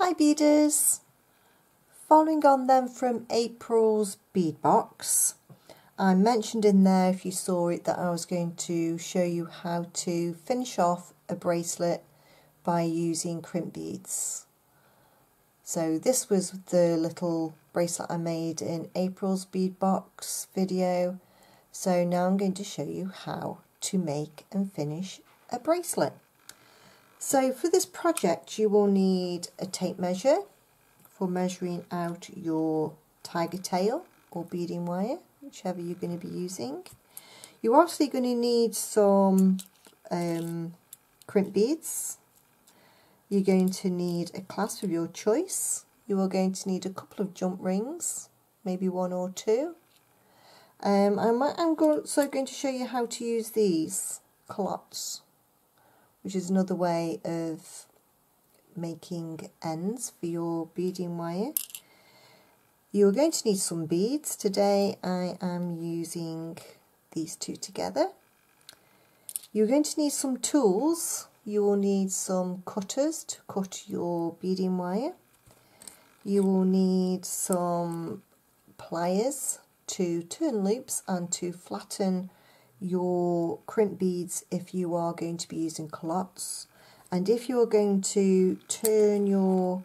Hi beaders! Following on then from April's bead box, I mentioned in there, if you saw it, that I was going to show you how to finish off a bracelet by using crimp beads. So this was the little bracelet I made in April's bead box video. So now I'm going to show you how to make and finish a bracelet. So for this project you will need a tape measure for measuring out your tiger tail or beading wire, whichever you're going to be using. You're obviously going to need some crimp beads. You're going to need a clasp of your choice. You are going to need a couple of jump rings, maybe one or two. I'm also going to show you how to use these calottes, which is another way of making ends for your beading wire. You're going to need some beads. Today I am using these two together. You're going to need some tools. You will need some cutters to cut your beading wire. You will need some pliers to turn loops and to flatten your crimp beads if you are going to be using calottes. And if you are going to turn your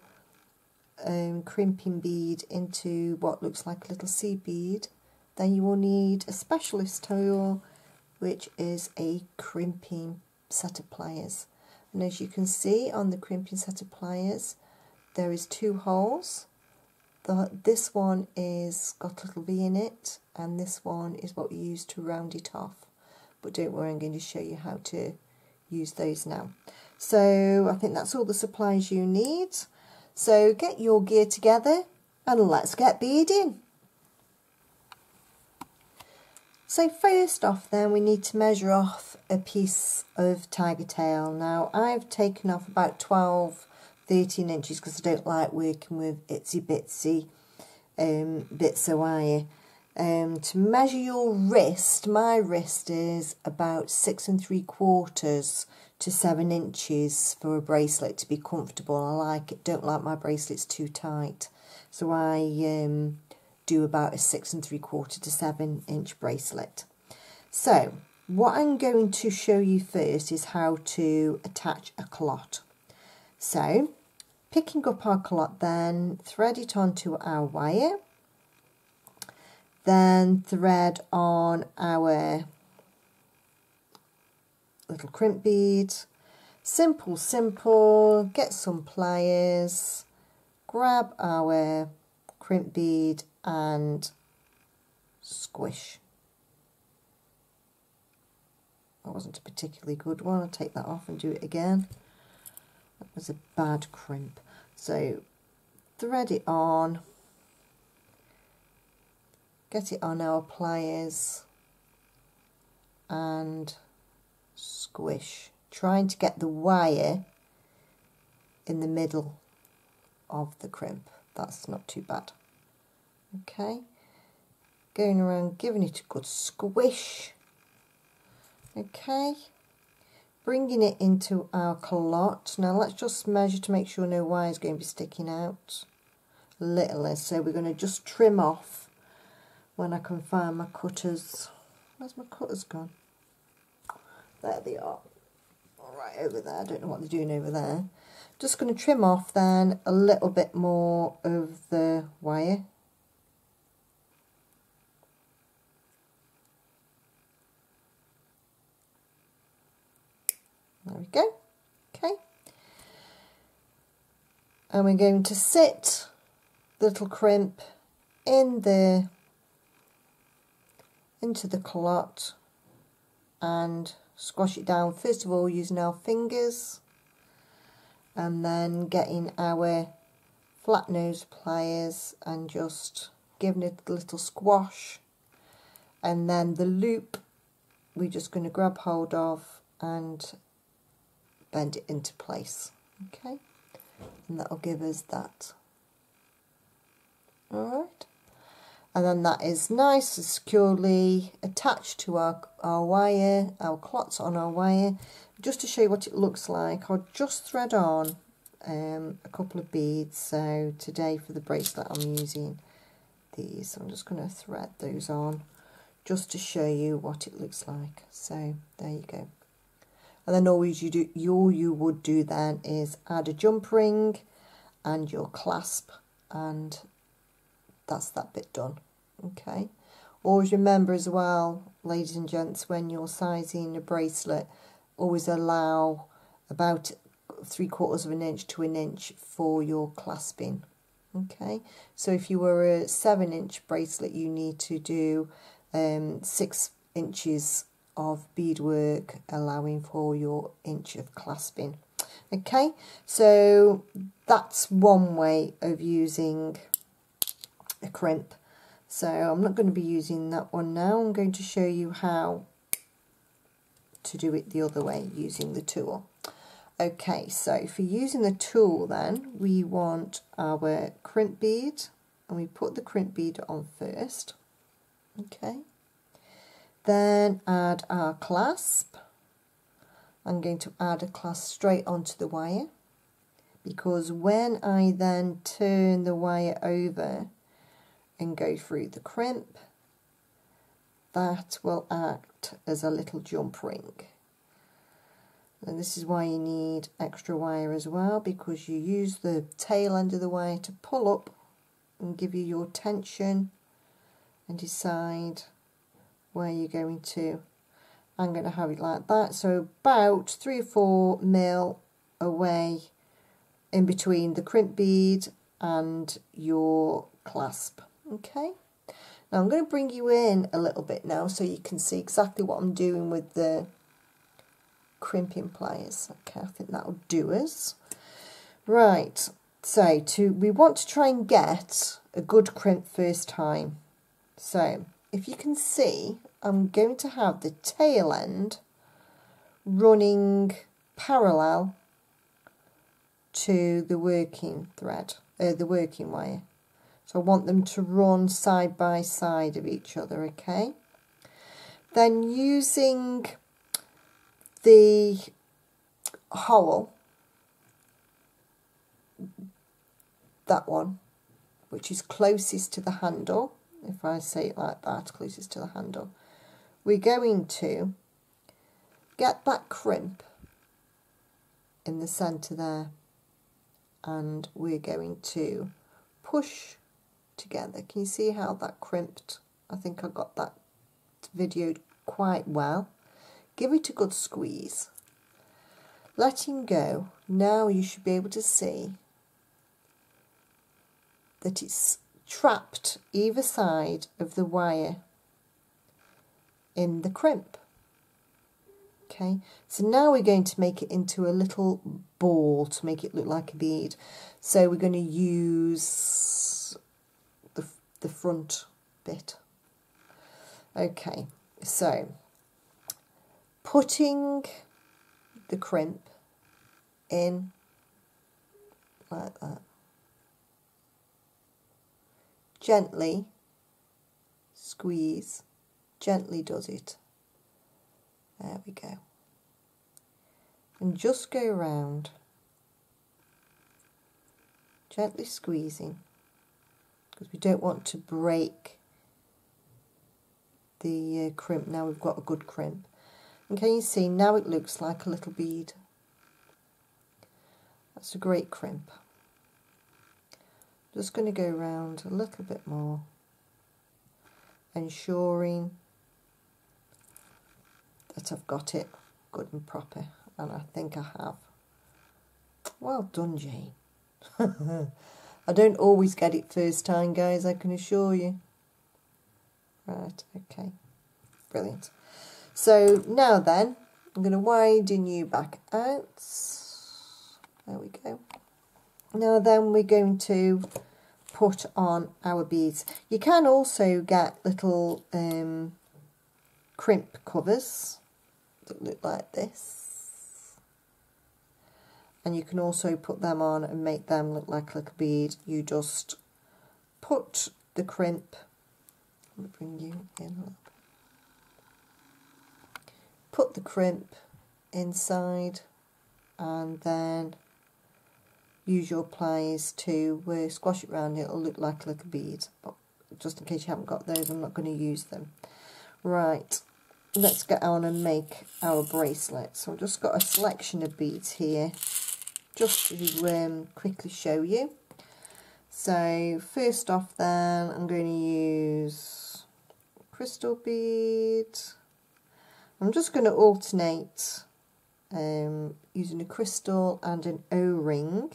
crimping bead into what looks like a little seed bead, then you will need a specialist tool, which is a crimping set of pliers. And as you can see on the crimping set of pliers, there is two holes. This one is got a little V in it, and this one is what we use to round it off. But don't worry, I'm going to show you how to use those now. So I think that's all the supplies you need. So get your gear together and let's get beading. So first off then, we need to measure off a piece of tiger tail. Now I've taken off about 12-13 inches because I don't like working with itsy bitsy bits of wire. To measure your wrist, my wrist is about 6 3/4 to 7 inches for a bracelet to be comfortable. Don't like my bracelets too tight, so I do about a 6 3/4 to 7 inch bracelet. So what I'm going to show you first is how to attach a calotte. So picking up our calotte, then thread it onto our wire. Then thread on our little crimp bead. Simple. Get some pliers, grab our crimp bead and squish. That wasn't a particularly good one. I'll take that off and do it again. That was a bad crimp. So thread it on. Get it on our pliers and squish, trying to get the wire in the middle of the crimp. That's not too bad. Okay, going around giving it a good squish. Okay, bringing it into our calotte. Now let's just measure to make sure no wire is going to be sticking out. Little, so we're going to just trim off when I can find my cutters. Where's my cutters gone? There they are. Right over there. I don't know what they're doing over there. Just going to trim off then a little bit more of the wire. There we go. Okay. And we're going to sit the little crimp into the calotte and squash it down, first of all using our fingers and then getting our flat nose pliers and just giving it a little squash, and then the loop we're just going to grab hold of and bend it into place. Okay, and that'll give us that. Alright, and then that is nice and securely attached to our wire, our clots on our wire. Just to show you what it looks like, I'll just thread on a couple of beads. So today for the bracelet I'm using these. So I'm just going to thread those on just to show you what it looks like. So there you go. And then all you would do then is add a jump ring and your clasp, and that's that bit done. Okay. Always remember as well, ladies and gents, when you're sizing a bracelet, always allow about 3/4 of an inch to an inch for your clasping. Okay, so if you were a 7-inch bracelet, you need to do 6 inches of beadwork, allowing for your inch of clasping. Okay, so that's one way of using a crimp. So I'm not going to be using that one now. I'm going to show you how to do it the other way using the tool. Okay, so for using the tool then, we want our crimp bead, and we put the crimp bead on first. Okay, then add our clasp. I'm going to add a clasp straight onto the wire, because when I then turn the wire over and go through the crimp, that will act as a little jump ring. And this is why you need extra wire as well, because you use the tail end of the wire to pull up and give you your tension and decide where you're going to. I'm going to have it like that, so about 3 or 4 mil away in between the crimp bead and your clasp. Okay, now I'm going to bring you in a little bit now so you can see exactly what I'm doing with the crimping pliers. Okay, I think that'll do us. Right, so we want to try and get a good crimp first time. So if you can see, I'm going to have the tail end running parallel to the working thread, the working wire. So I want them to run side by side of each other, okay? Then using the hole, that one, which is closest to the handle, if I say it like that, closest to the handle, we're going to get that crimp in the centre there, and we're going to push together. Can you see how that crimped? I think I got that videoed quite well. Give it a good squeeze. Letting go. Now you should be able to see that it's trapped either side of the wire in the crimp. Okay, so now we're going to make it into a little ball to make it look like a bead. So we're going to use the front bit. Okay, so putting the crimp in like that. Gently squeeze, gently does it. There we go. And just go around, gently squeezing, because we don't want to break the crimp. Now we've got a good crimp. And can you see, now it looks like a little bead. That's a great crimp. Just going to go around a little bit more, ensuring that I've got it good and proper, and I think I have. Well done, Jane. I don't always get it first time, guys, I can assure you. Right, okay, brilliant. So now then, I'm going to widen you back out. There we go. Now then, we're going to put on our beads. You can also get little crimp covers that look like this, and you can also put them on and make them look like a little bead. You just put the crimp, let me bring you in a little bit. Put the crimp inside and then use your pliers to squash it round. It'll look like a little bead, but just in case you haven't got those, I'm not going to use them. Right, let's get on and make our bracelet. So I've just got a selection of beads here just to quickly show you. So first off then, I'm going to use crystal beads. I'm just going to alternate using a crystal and an O-ring.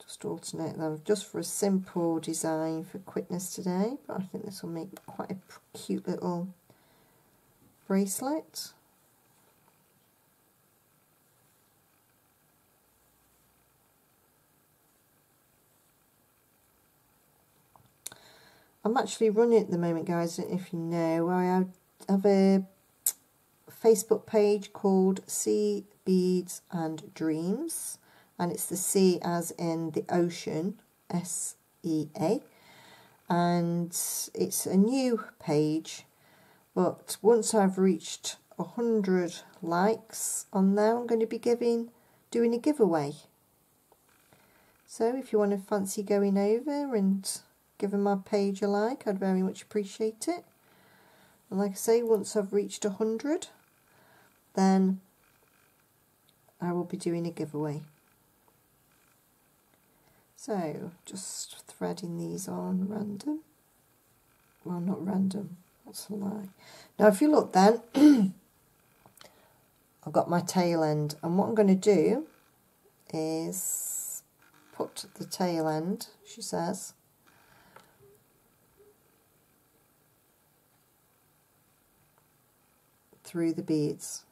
Just alternate them just for a simple design for quickness today, but I think this will make quite a cute little bracelet. I'm actually running at the moment, guys, I don't know if you know, I have a Facebook page called Sea Beads and Dreams, and it's the sea as in the ocean, S-E-A, and it's a new page, but once I've reached 100 likes on there, I'm going to be doing a giveaway. So if you want to fancy going over and giving my page a like, I'd very much appreciate it. And like I say, once I've reached 100, then I will be doing a giveaway. So just threading these on random. Well, not random, that's a lie. Now if you look then, I've got my tail end, and what I'm going to do is put the tail end, she says, through the beads,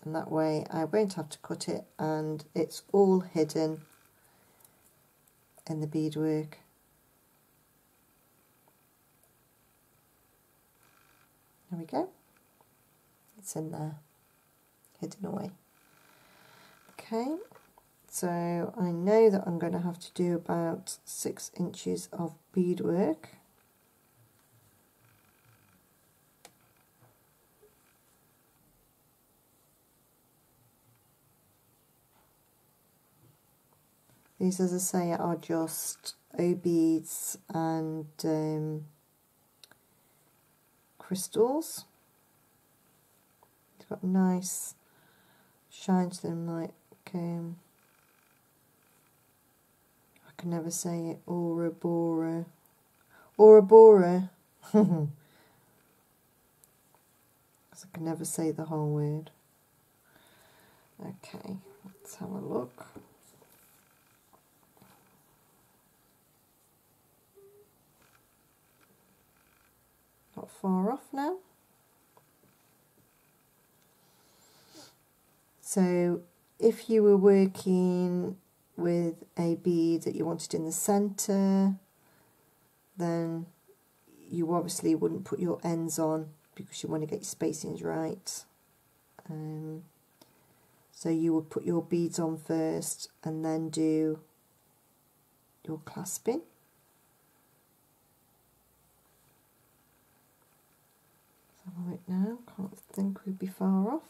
and that way I won't have to cut it and it's all hidden in the beadwork. There we go, it's in there, hidden away. Okay, so I know that I'm going to have to do about 6 inches of beadwork. These, as I say, are just O beads and crystals. It's got a nice shine to them, like I can never say it, Aura Bora. Because I can never say the whole word. Okay, let's have a look. Not far off now. So if you were working with a bead that you wanted in the centre, then you obviously wouldn't put your ends on because you want to get your spacings right. So you would put your beads on first and then do your clasping. Let's have a look now, can't think we'd be far off.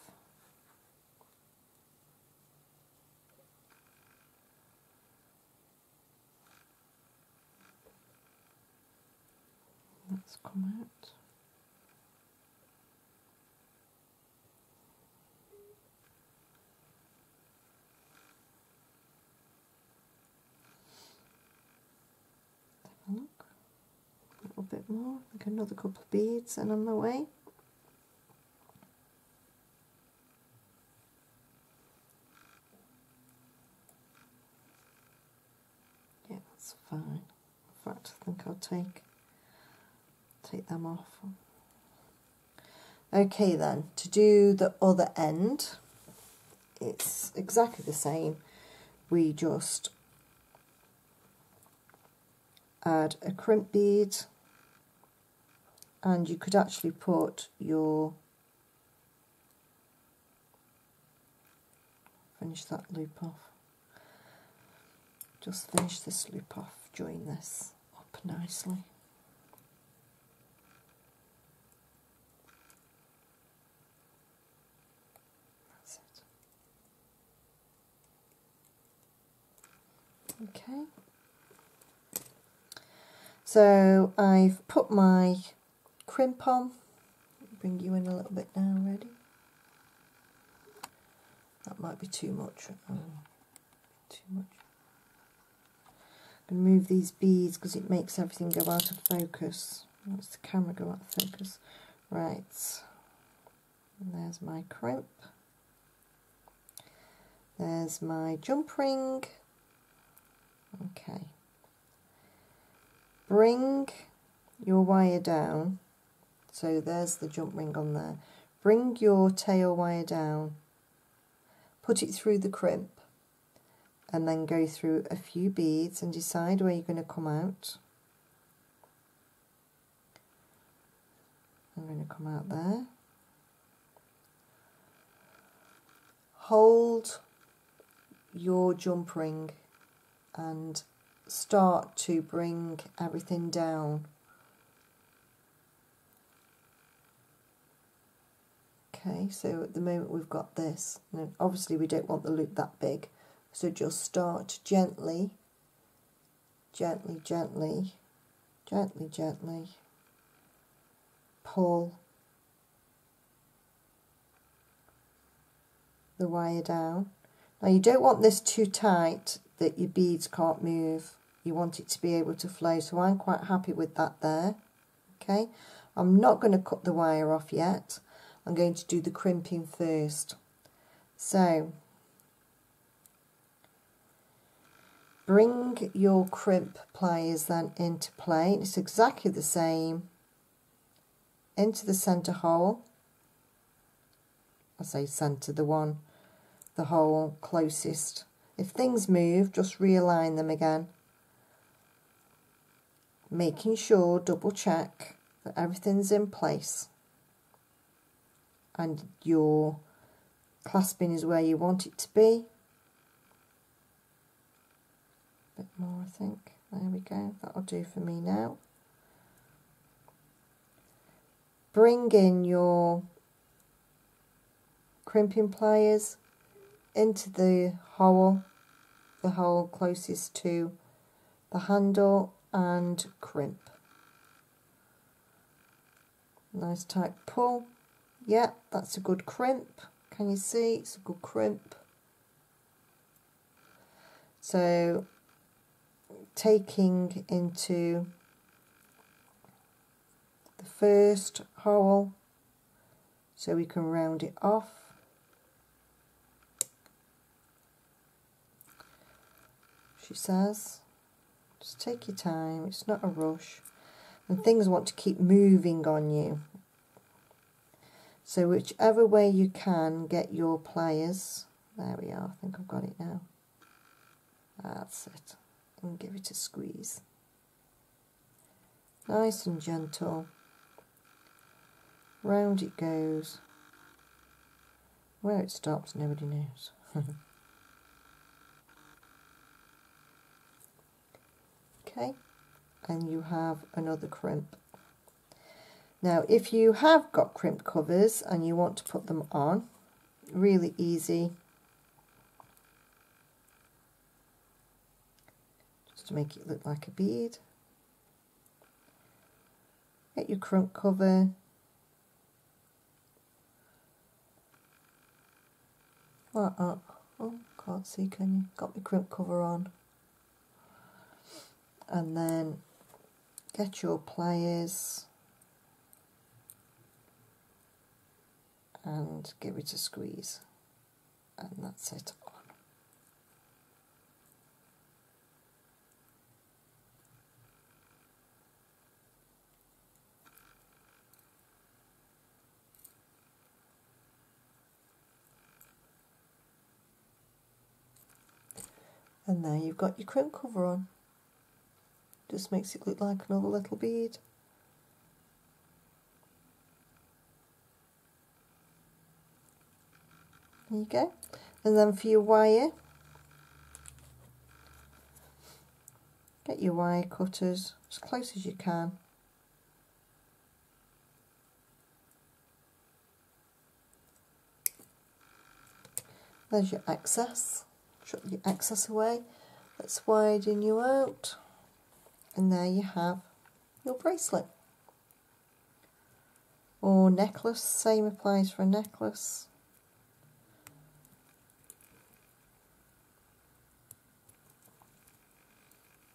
Let's come out. Have a look. A little bit more, I think another couple of beads and on my way. Yeah, that's fine. In fact, I think I'll take them off. Okay then, to do the other end, it's exactly the same. We just add a crimp bead, and you could actually put your, finish that loop off, just finish this loop off, join this up nicely. Okay. So I've put my crimp on. Bring you in a little bit now, ready? That might be too much. Too much. I'm going to move these beads because it makes everything go out of focus. Makes the camera go out of focus. Right. And there's my crimp. There's my jump ring. Okay. Bring your wire down. So there's the jump ring on there. Bring your tail wire down. Put it through the crimp. And then go through a few beads and decide where you're going to come out. I'm going to come out there. Hold your jump ring and start to bring everything down. Okay, so at the moment we've got this. Now, obviously we don't want the loop that big, so just start gently, gently, gently, gently, gently, pull the wire down. Now you don't want this too tight that your beads can't move. You want it to be able to flow, so I'm quite happy with that there. Okay, I'm not going to cut the wire off yet. I'm going to do the crimping first. So bring your crimp pliers then into play. It's exactly the same. Into the centre hole. I say centre, the hole closest. If things move, just realign them again. Making sure, double check that everything's in place. And your clasping is where you want it to be. A bit more, I think. There we go. That'll do for me now. Bring in your crimping pliers into the hole closest to the handle, and crimp. Nice tight pull. Yeah, that's a good crimp. Can you see? It's a good crimp. So taking into the first hole so we can round it off. She says, just take your time, it's not a rush, and things want to keep moving on you. So whichever way you can, get your pliers. There we are, I think I've got it now. That's it. And give it a squeeze. Nice and gentle. Round it goes. Where it stops, nobody knows. Okay, and you have another crimp. Now, if you have got crimp covers and you want to put them on, really easy. Just to make it look like a bead. Get your crimp cover. Like that. Oh, can't see, can you? Got my crimp cover on. And then get your pliers and give it a squeeze, and that's it on. And there you've got your crimp cover on. Just makes it look like another little bead. There you go. And then for your wire, get your wire cutters as close as you can. There's your excess. Chuck your excess away. let's widen you out, and there you have your bracelet or necklace. Same applies for a necklace.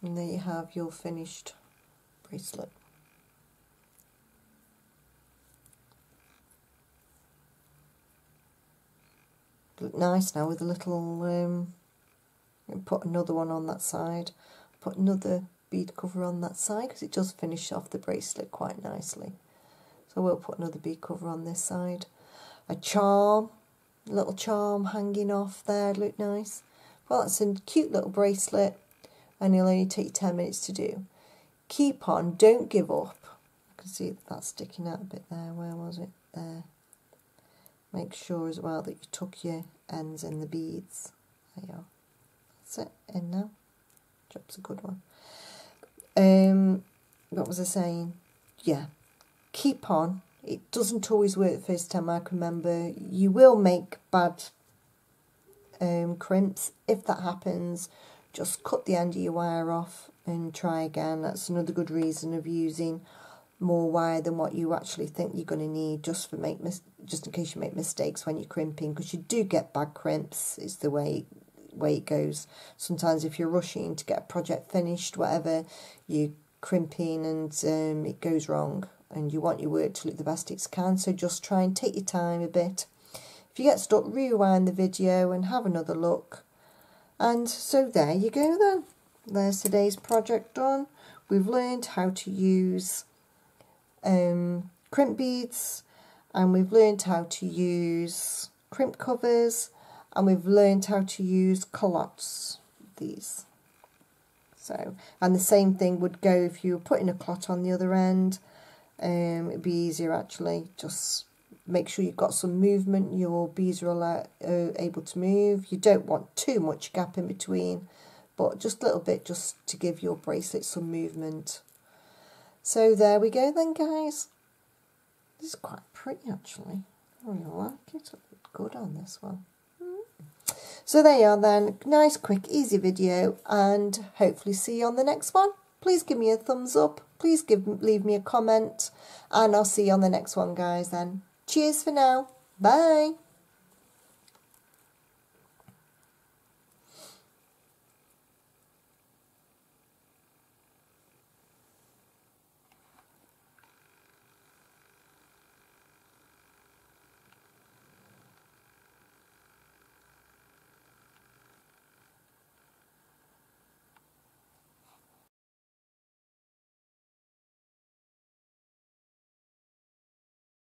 And there you have your finished bracelet. Look nice now with a little, put another one on that side, put another bead cover on that side because it does finish off the bracelet quite nicely. So we'll put another bead cover on this side. A charm, a little charm hanging off there, look nice. Well, that's a cute little bracelet and it'll only take 10 minutes to do. Keep on, don't give up. You can see that's sticking out a bit there. Where was it? There. Make sure as well that you tuck your ends in the beads. There you are. That's it, in now. Job's a good one. What was I saying? Yeah, keep on. It doesn't always work the first time, I can remember. You will make bad crimps. If that happens, just cut the end of your wire off and try again. That's another good reason of using more wire than what you actually think you're going to need, just in case you make mistakes when you're crimping, because you do get bad crimps. It's the way it goes. Sometimes if you're rushing to get a project finished, whatever, you're crimping and it goes wrong, and you want your work to look the best it can. So just try and take your time a bit. If you get stuck, rewind the video and have another look. And so there you go then. There's today's project done. We've learned how to use crimp beads, and we've learned how to use crimp covers, and we've learned how to use calottes, these. So, and the same thing would go if you were putting a clot on the other end. It'd be easier actually. Just make sure you've got some movement, your beads are able to move. You don't want too much gap in between, but just a little bit, just to give your bracelet some movement. So there we go then, guys. This is quite pretty actually. I really like it. It looks good on this one. So there you are then. Nice, quick, easy video, and hopefully see you on the next one. Please give me a thumbs up. Please leave me a comment, and I'll see you on the next one, guys then. Cheers for now. Bye.